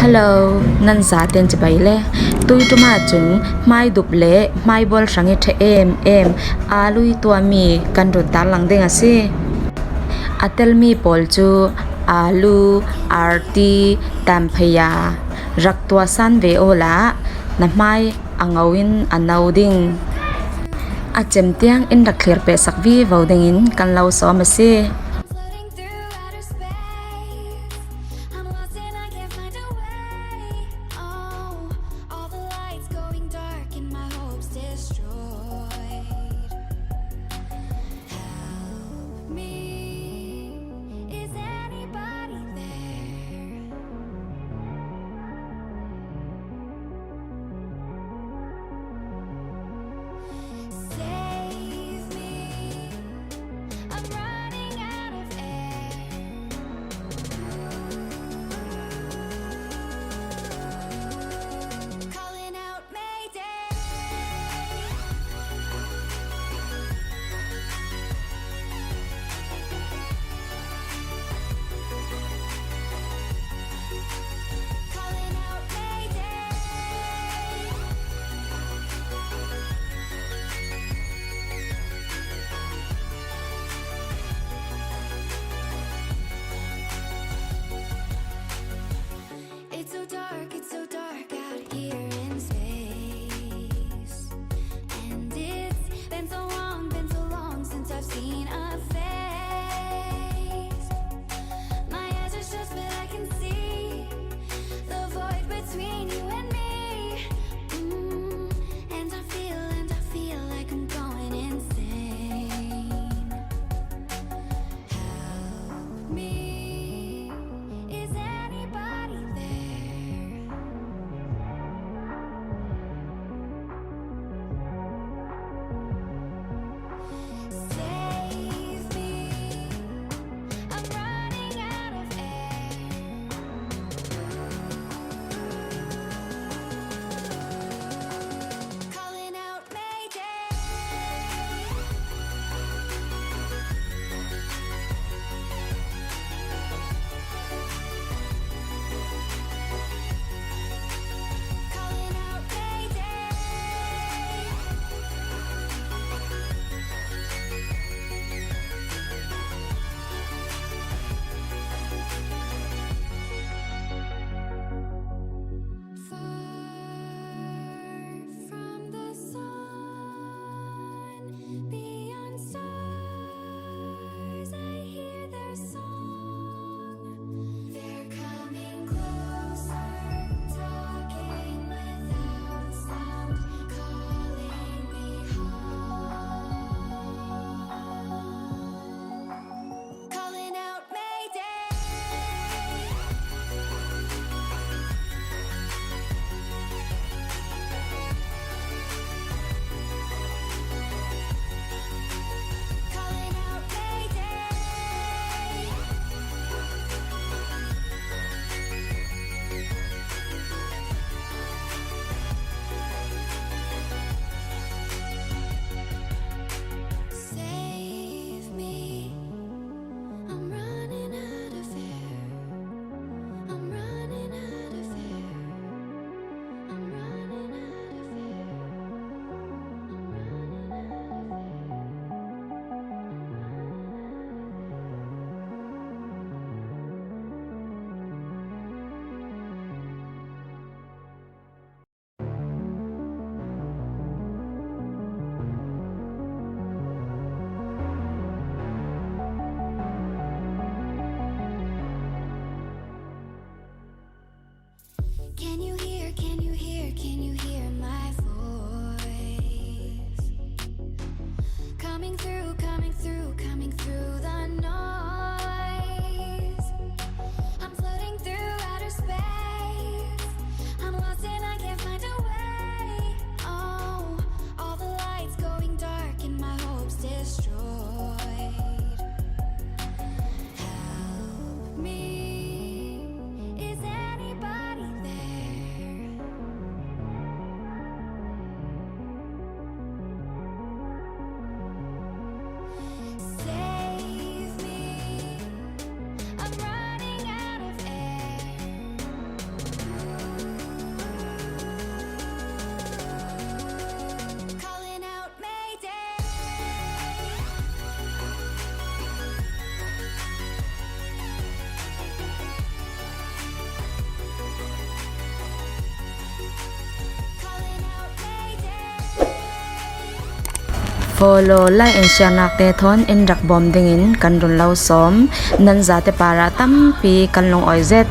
ฮัลโหลนันซาเตียนจะไปเลยตุยตุมาจุนไม่ดุบเละไม่บอลสังเกตเอ็มอาลุยตัวมีกันรุนตาลังเด้งสิอัตลมีบอลจูอาลูอาร์ตีตัมพยารักตัวสันเวโอละนับไม่อังเอาวินอันเอาดิ้งอาเจมเตียงอินรักเคลียร์เปสักวีวาวดิ้งกันเล่าซ้อมมาสิ It's so dark out here in space. And it's been so long since I've seen a face. My eyes are shut but I can see the void between you and me. And I feel like I'm going insane. Help me. Is anybody there? Save me. I'm running out of air. Calling out Mayday. Calling out Mayday. Far from the sun, beyond stars, I hear their song. They're coming closer, talking without sound, calling me home. Calling out Mayday. Calling out Mayday. Save me. I'm running out of air. I'm running out of air. I'm running out of air. I'm running out of air. Can you hear, can you hear, can you hear my voice? Coming through, coming through, coming through the noise. I'm floating through outer space. I'm lost and I can't find a way. Oh, all the lights going dark and my hopes destroyed. Help me. Is anybody there? holo lai en sianak te thon en rak bom dingin kan run lo som nan za te para tam pi kan long oi zet